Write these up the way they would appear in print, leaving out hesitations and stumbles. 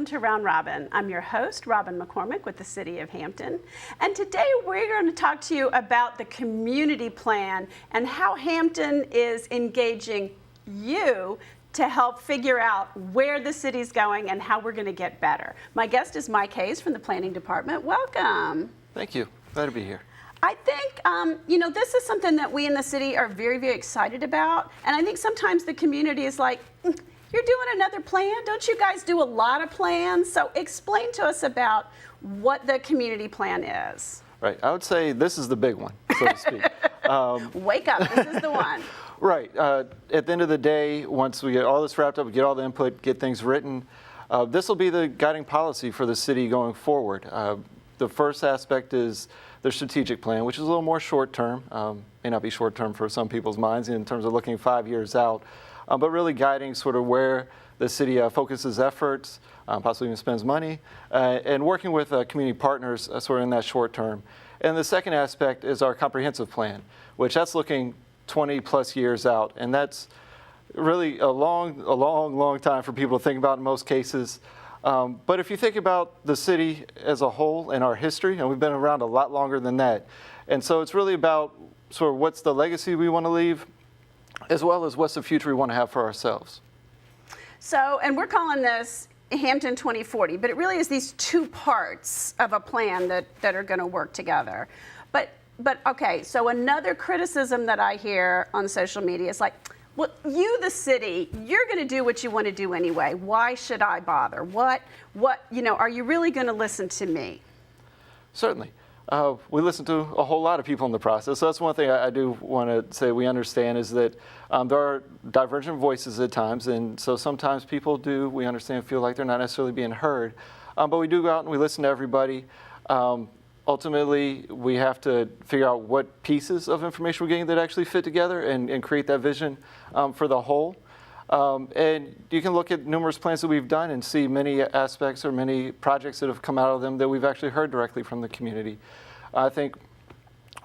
to Round Robin. I'm your host, Robin McCormick with the City of Hampton. And today we're going to talk to you about the community plan and how Hampton is engaging you to help figure out where the city's going and how we're going to get better. My guest is Mike Hayes from the Planning Department. Welcome. Thank you. Glad to be here. I think, this is something that we in the city are very, very excited about. And I think sometimes the community is like, you're doing another plan? Don't you guys do a lot of plans? So explain to us about what the community plan is. Right. I would say this is the big one, so to speak. Wake up. This is the one. Right. At the end of the day, once we get all this wrapped up, we get all the input, get things written, this will be the guiding policy for the city going forward. The first aspect is the strategic plan, which is a little more short-term. May not be short-term for some people's minds in terms of looking 5 years out, but really guiding sort of where the city focuses efforts, possibly even spends money, and working with community partners sort of in that short term. And the second aspect is our comprehensive plan, which that's looking 20 plus years out. And that's really a long time for people to think about in most cases. But if you think about the city as a whole and our history, and we've been around a lot longer than that. And so it's really about sort of what's the legacy we want to leave, as well as what's the future we want to have for ourselves. So, and we're calling this Hampton 2040, but it really is these two parts of a plan that are going to work together. But okay, so another criticism that I hear on social media is like, well, you, the city, you're going to do what you want to do anyway. Why should I bother? Are you really going to listen to me? Certainly. We listen to a whole lot of people in the process. So that's one thing I do want to say we understand is that there are divergent voices at times. And so sometimes people we understand, feel like they're not necessarily being heard. But we do go out and we listen to everybody. Ultimately, we have to figure out what pieces of information we're getting that actually fit together and create that vision for the whole. And you can look at numerous plans that we've done and see many aspects or many projects that have come out of them that we've actually heard directly from the community. I think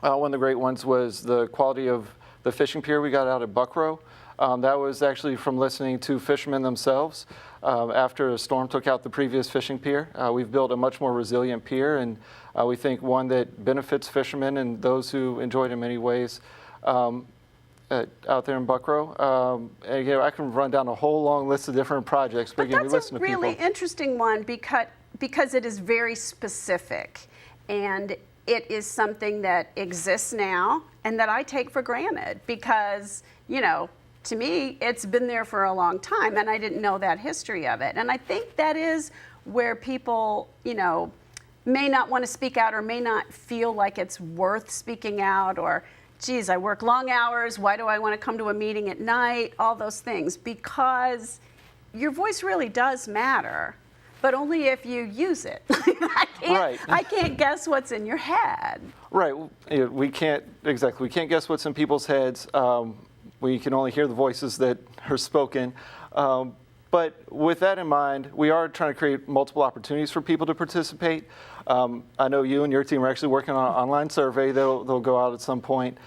one of the great ones was the quality of the fishing pier we got out at Buckrow. That was actually from listening to fishermen themselves. After a storm took out the previous fishing pier, we've built a much more resilient pier, and we think one that benefits fishermen and those who enjoy it in many ways. Out there in Buckrow. Again, I can run down a whole long list of different projects, but again, we listen to people. That's a really interesting one because it is very specific, and it is something that exists now and that I take for granted because, to me, it's been there for a long time, and I didn't know that history of it. And I think that is where people, may not want to speak out or may not feel like it's worth speaking out, or geez, I work long hours, why do I want to come to a meeting at night, all those things, because your voice really does matter, but only if you use it. I can't guess what's in your head. Right, we can't guess what's in people's heads. We can only hear the voices that are spoken. But with that in mind, we are trying to create multiple opportunities for people to participate. I know you and your team are actually working on an online survey that'll go out at some point.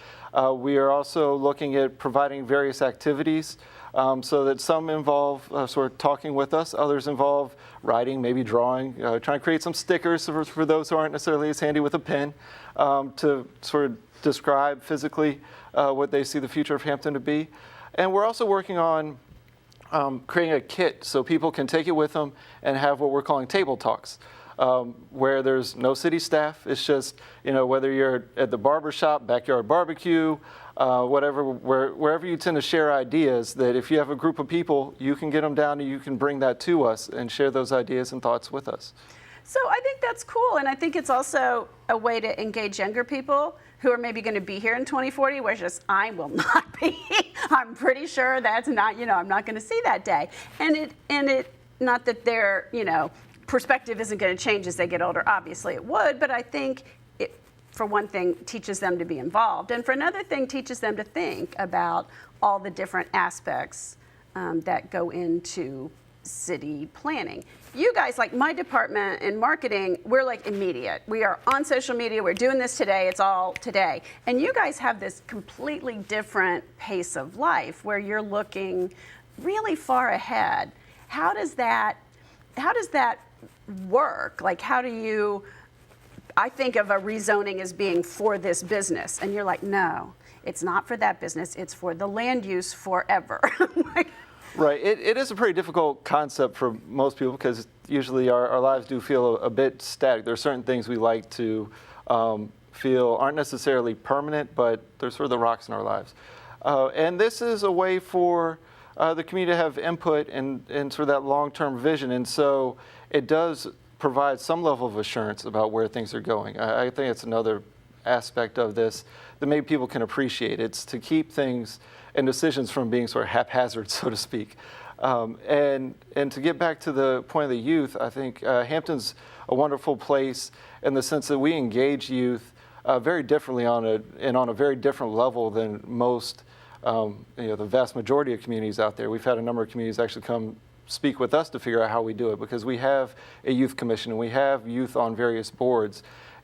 We are also looking at providing various activities so that some involve sort of talking with us, others involve writing, maybe drawing, trying to create some stickers for those who aren't necessarily as handy with a pen to sort of describe physically what they see the future of Hampton to be. And we're also working on creating a kit so people can take it with them and have what we're calling table talks. Where there's no city staff. It's just, whether you're at the barber shop, backyard barbecue, wherever you tend to share ideas, that if you have a group of people, you can get them down and you can bring that to us and share those ideas and thoughts with us. So I think that's cool, and I think it's also a way to engage younger people who are maybe going to be here in 2040, whereas I will not be. I'm pretty sure that's not, I'm not going to see that day. And it, not that they're, perspective isn't going to change as they get older. Obviously it would, but I think it, for one thing, teaches them to be involved. And for another thing, teaches them to think about all the different aspects that go into city planning. You guys, like my department in marketing, we're like immediate. We are on social media, we're doing this today, it's all today. And you guys have this completely different pace of life where you're looking really far ahead. How does that work? Like, how do you, I think of a rezoning as being for this business, and you're like, no, it's not for that business, it's for the land use forever. Like, Right. It is a pretty difficult concept for most people because usually our lives do feel a bit static. There are certain things we like to feel aren't necessarily permanent, but they're sort of the rocks in our lives. And this is a way for the community to have input and sort of that long-term vision. And so it does provide some level of assurance about where things are going. I think it's another aspect of this that maybe people can appreciate. It's to keep things and decisions from being sort of haphazard, so to speak. And to get back to the point of the youth, I think Hampton's a wonderful place in the sense that we engage youth very differently on a very different level than most, the vast majority of communities out there. We've had a number of communities actually come speak with us to figure out how we do it, because we have a youth commission and we have youth on various boards,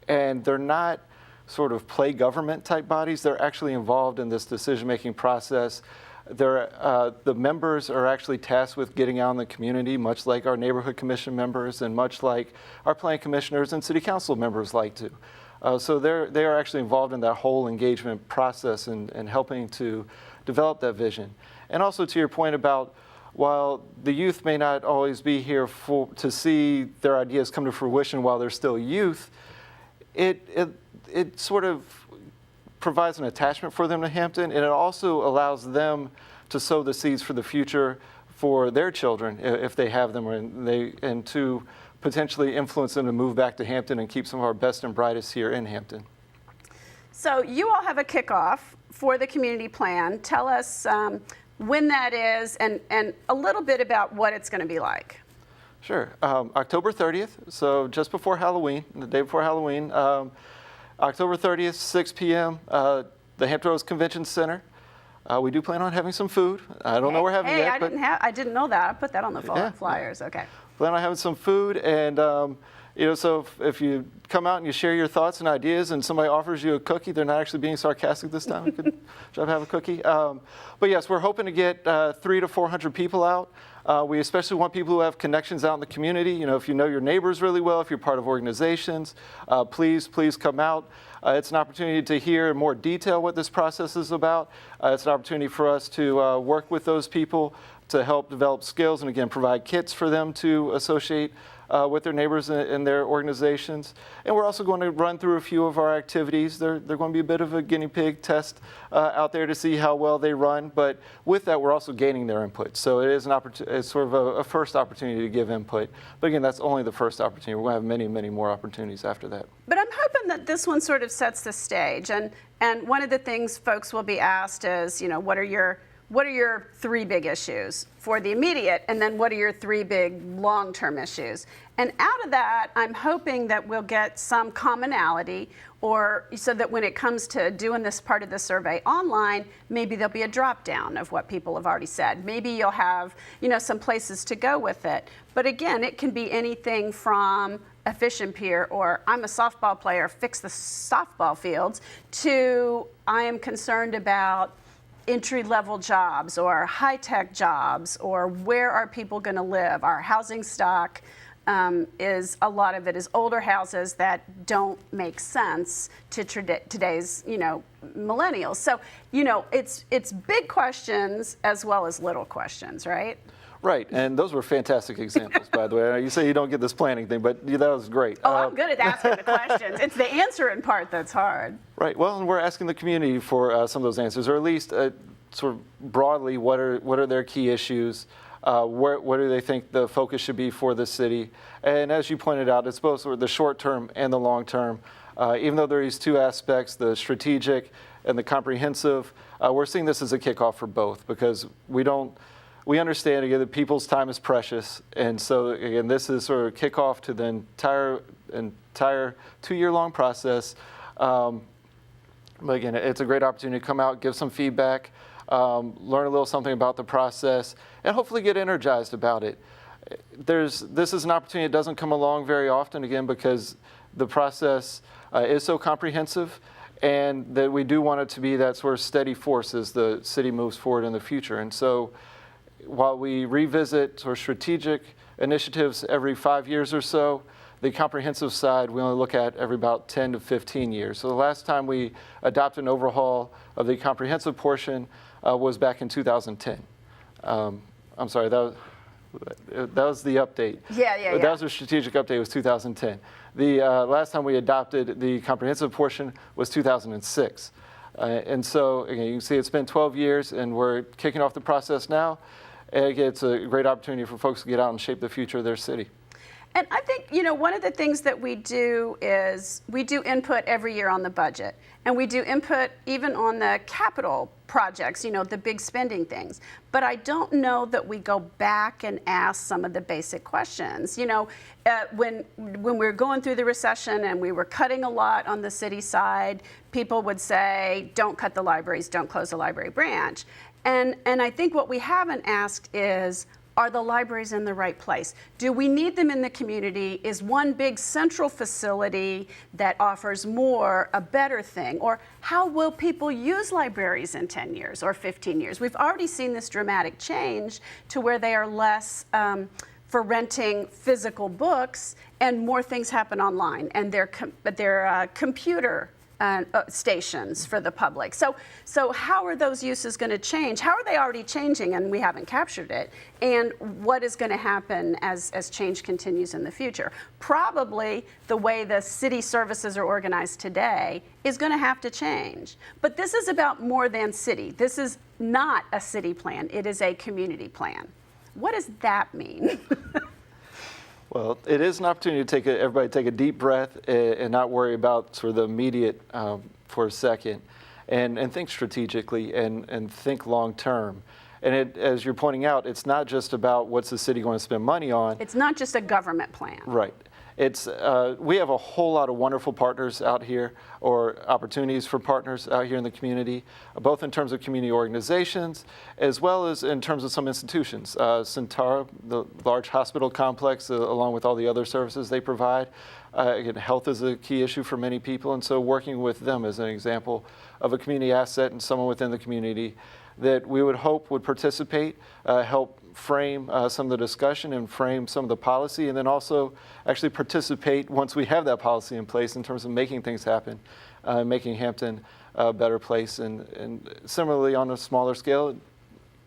and they're not sort of play government type bodies. They're actually involved in this decision-making process. The members are actually tasked with getting out in the community, much like our neighborhood commission members and much like our planning commissioners and city council members like to. So they are actually involved in that whole engagement process and helping to develop that vision. And also to your point about, while the youth may not always be here to see their ideas come to fruition while they're still youth, it sort of provides an attachment for them to Hampton, and it also allows them to sow the seeds for the future for their children if they have them, and to potentially influence them to move back to Hampton and keep some of our best and brightest here in Hampton. So you all have a kickoff for the community plan. Tell us when that is and a little bit about what it's going to be like. Sure. October 30th, so just before Halloween, the day before Halloween. October 30th, 6 p.m., the Hampton Roads Convention Center. We do plan on having some food. I don't know where we're having it yet. I didn't know that. I put that on the flyers. Okay. Plan on having some food, and so if you come out and you share your thoughts and ideas, and somebody offers you a cookie, they're not actually being sarcastic this time. Good job, have a cookie. But yes, we're hoping to get 300 to 400 people out. We especially want people who have connections out in the community. If you know your neighbors really well, if you're part of organizations, please come out. It's an opportunity to hear in more detail what this process is about. It's an opportunity for us to work with those people to help develop skills and, again, provide kits for them to associate with their neighbors and their organizations. And we're also going to run through a few of our activities. They're going to be a bit of a guinea pig test out there to see how well they run. But with that, we're also gaining their input. So it is it's sort of a first opportunity to give input. But again, that's only the first opportunity. We're going to have many, many more opportunities after that. But I'm hoping that this one sort of sets the stage. And one of the things folks will be asked is, what are your 3 big issues for the immediate, and then what are your 3 big long-term issues? And out of that, I'm hoping that we'll get some commonality, or so that when it comes to doing this part of the survey online, maybe there'll be a drop down of what people have already said. Maybe you'll have, some places to go with it. But again, it can be anything from a fishing pier, or I'm a softball player, fix the softball fields, to I am concerned about entry-level jobs or high-tech jobs, or where are people going to live? Our housing stock is, a lot of it is older houses that don't make sense to today's, millennials. So, it's big questions as well as little questions, right? Right, and those were fantastic examples, by the way. You say you don't get this planning thing, but that was great. Oh, I'm good at asking the questions. It's the answering part that's hard. Right, well, and we're asking the community for some of those answers, or at least sort of broadly, what are their key issues? What do they think the focus should be for the city? And as you pointed out, it's both sort of the short term and the long term. Even though there are these 2 aspects, the strategic and the comprehensive, we're seeing this as a kickoff for both, because we understand, again, that people's time is precious. And so, again, this is sort of kickoff to the entire 2-year-long process. But again, it's a great opportunity to come out, give some feedback, learn a little something about the process, and hopefully get energized about it. This is an opportunity that doesn't come along very often, again, because the process is so comprehensive, and that we do want it to be that sort of steady force as the city moves forward in the future. And so, while we revisit sort of strategic initiatives every 5 years or so. The comprehensive side, we only look at every about 10 to 15 years. So the last time we adopted an overhaul of the comprehensive portion was back in 2010. I'm sorry, that was the update. Yeah. That was the strategic update, was 2010. The last time we adopted the comprehensive portion was 2006. And so, again, you can see it's been 12 years, and we're kicking off the process now. And again, it's a great opportunity for folks to get out and shape the future of their city. And I think, one of the things that we do is we do input every year on the budget. And we do input even on the capital projects, the big spending things. But I don't know that we go back and ask some of the basic questions. When we were going through the recession and we were cutting a lot on the city side, people would say, don't cut the libraries, don't close the library branch. And I think what we haven't asked is, are the libraries in the right place? Do we need them in the community? Is one big central facility that offers more a better thing? Or how will people use libraries in 10 years or 15 years? We've already seen this dramatic change to where they are less for renting physical books and more things happen online, and they're computer stations for the public. So how are those uses going to change? How are they already changing and we haven't captured it? And what is going to happen as change continues in the future? Probably the way the city services are organized today is going to have to change. But this is about more than city. This is not a city plan. It is a community plan. What does that mean? Well, it is an opportunity to everybody take a deep breath and not worry about sort of the immediate for a second, and think strategically and think long term. And as you're pointing out, it's not just about what's the city going to spend money on. It's not just a government plan. Right. It's we have a whole lot of wonderful partners out here, or opportunities for partners out here in the community, both in terms of community organizations as well as in terms of some institutions. Centara, the large hospital complex, along with all the other services they provide. Again, health is a key issue for many people, and so working with them is an example of a community asset and someone within the community that we would hope would participate, help frame some of the discussion and frame some of the policy, and then also actually participate once we have that policy in place in terms of making things happen, making Hampton a better place. And similarly, on a smaller scale,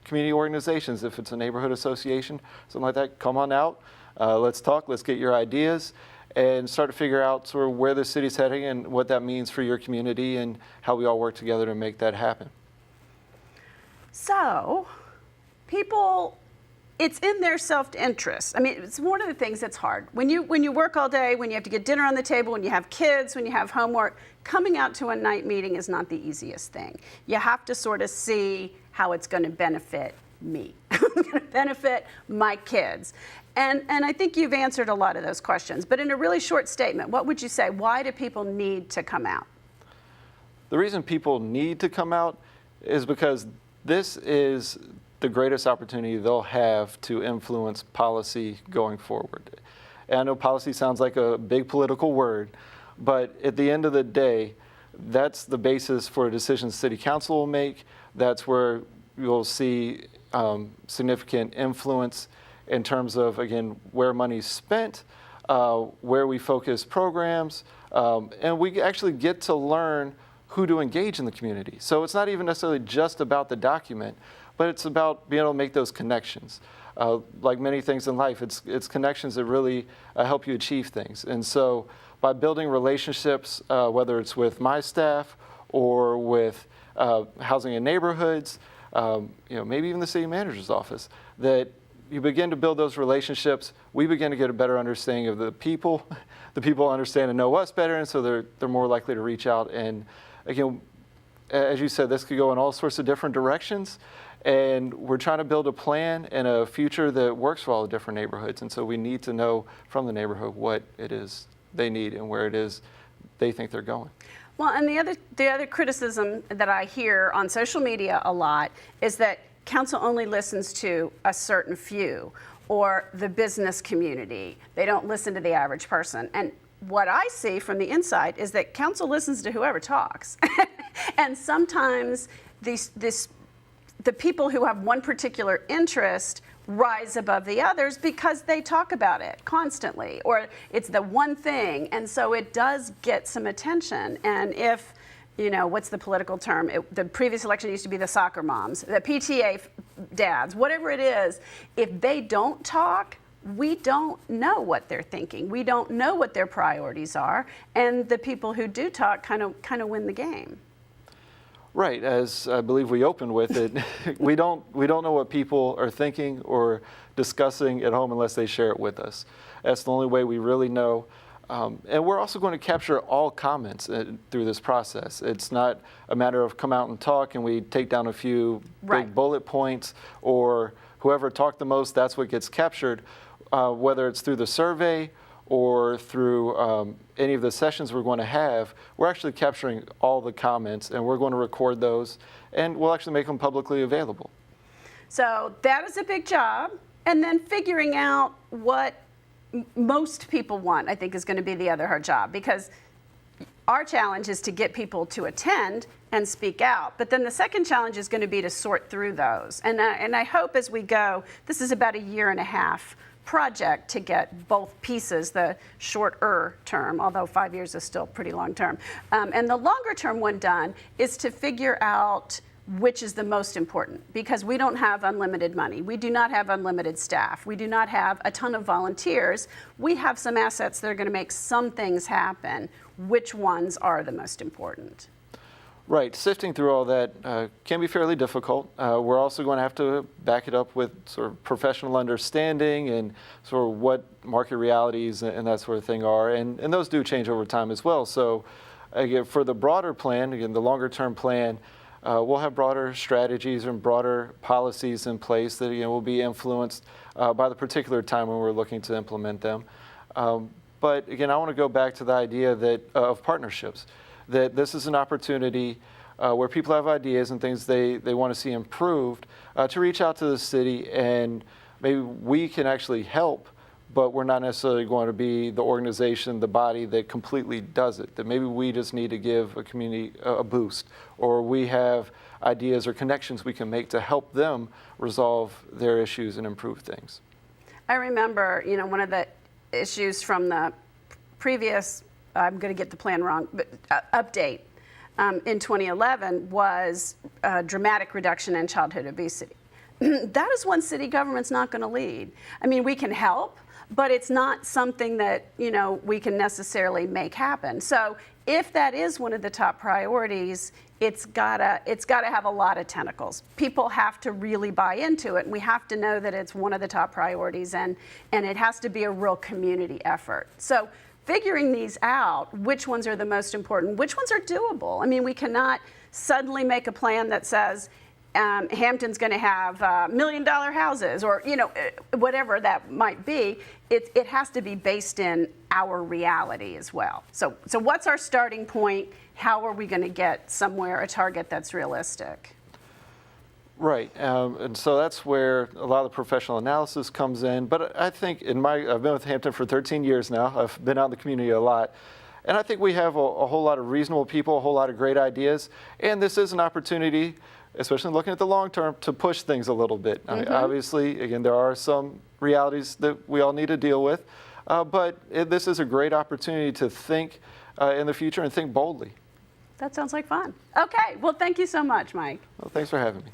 community organizations, if it's a neighborhood association, something like that, come on out, let's talk, let's get your ideas, and start to figure out sort of where the city's heading and what that means for your community and how we all work together to make that happen. So, people, it's in their self-interest. I mean, it's one of the things that's hard. When you work all day, when you have to get dinner on the table, when you have kids, when you have homework, coming out to a night meeting is not the easiest thing. You have to sort of see how it's going to benefit me, benefit my kids. And I think you've answered a lot of those questions. But in a really short statement, what would you say? Why do people need to come out? The reason people need to come out is because this is the greatest opportunity they'll have to influence policy going forward. And I know policy sounds like a big political word, but at the end of the day, that's the basis for decisions City Council will make. That's where you'll see significant influence in terms of, again, where money's spent, where we focus programs, and we actually get to learn who to engage in the community. So it's not even necessarily just about the document, but it's about being able to make those connections. Like many things in life, it's connections that really help you achieve things. And so by building relationships, whether it's with my staff or with housing and neighborhoods, maybe even the city manager's office, that you begin to build those relationships, we begin to get a better understanding of the people. The people understand and know us better, and so they're more likely to reach out. And again, as you said, this could go in all sorts of different directions. And we're trying to build a plan and a future that works for all the different neighborhoods. And so we need to know from the neighborhood what it is they need and where it is they think they're going. Well, and the other criticism that I hear on social media a lot is that council only listens to a certain few or the business community. They don't listen to the average person. And what I see from the inside is that council listens to whoever talks. And sometimes the people who have one particular interest rise above the others because they talk about it constantly, or it's the one thing, and so it does get some attention. And if, you know, what's the political term? The previous election used to be the soccer moms, the PTA dads, whatever it is, if they don't talk, we don't know what they're thinking. We don't know what their priorities are, and the people who do talk kind of win the game. Right, as I believe we opened with it, we don't know what people are thinking or discussing at home unless they share it with us. That's the only way we really know. And we're also going to capture all comments through this process. It's not a matter of come out and talk and we take down a few big bullet points, or whoever talked the most, that's what gets captured, whether it's through the survey or through any of the sessions we're going to have. We're actually capturing all the comments, and we're going to record those, and we'll actually make them publicly available. So that is a big job, and then figuring out what most people want, I think, is going to be the other hard job, because our challenge is to get people to attend and speak out. But then the second challenge is going to be to sort through those. And I hope as we go, this is about a 1.5 year project to get both pieces, the shorter term, although 5 years is still pretty long term, and the longer term one done, is to figure out which is the most important, because we don't have unlimited money. We do not have unlimited staff. We do not have a ton of volunteers. We have some assets that are going to make some things happen. Which ones are the most important? Right, sifting through all that can be fairly difficult. We're also going to have to back it up with sort of professional understanding and sort of what market realities and that sort of thing are, and those do change over time as well. So again, for the broader plan, again, the longer term plan, we'll have broader strategies and broader policies in place that will be influenced by the particular time when we're looking to implement them. But again, I want to go back to the idea that of partnerships, that this is an opportunity where people have ideas and things they want to see improved, to reach out to the city, and maybe we can actually help, but we're not necessarily going to be the organization, the body that completely does it. That maybe we just need to give a community a boost, or we have ideas or connections we can make to help them resolve their issues and improve things. I remember, one of the issues from the previous, I'm going to get the plan wrong, but update in 2011 was a dramatic reduction in childhood obesity. That is one city government's not going to lead. I mean, we can help, but it's not something that we can necessarily make happen. So if that is one of the top priorities, it's gotta have a lot of tentacles. People have to really buy into it, and we have to know that it's one of the top priorities, and it has to be a real community effort. So figuring these out, which ones are the most important, which ones are doable. I mean, we cannot suddenly make a plan that says Hampton's going to have $1 million houses, or whatever that might be. It has to be based in our reality as well. So what's our starting point? How are we going to get somewhere, a target that's realistic? Right, and so that's where a lot of the professional analysis comes in. But I think I've been with Hampton for 13 years now. I've been out in the community a lot. And I think we have a whole lot of reasonable people, a whole lot of great ideas. And this is an opportunity, especially looking at the long term, to push things a little bit. I mean, obviously, again, there are some realities that we all need to deal with. But this is a great opportunity to think in the future and think boldly. That sounds like fun. Okay, well, thank you so much, Mike. Well, thanks for having me.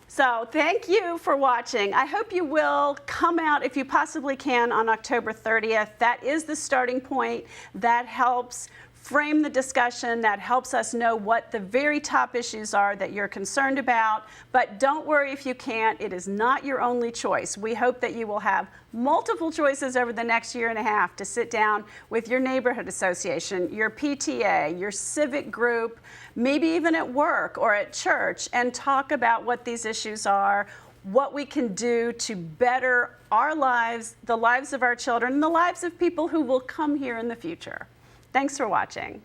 So thank you for watching. I hope you will come out if you possibly can on October 30th. That is the starting point. That helps frame the discussion. That helps us know what the very top issues are that you're concerned about. But don't worry if you can't. It is not your only choice. We hope that you will have multiple choices over the next 1.5 years to sit down with your neighborhood association, your PTA, your civic group, maybe even at work or at church, and talk about what these issues are, what we can do to better our lives, the lives of our children, and the lives of people who will come here in the future. Thanks for watching.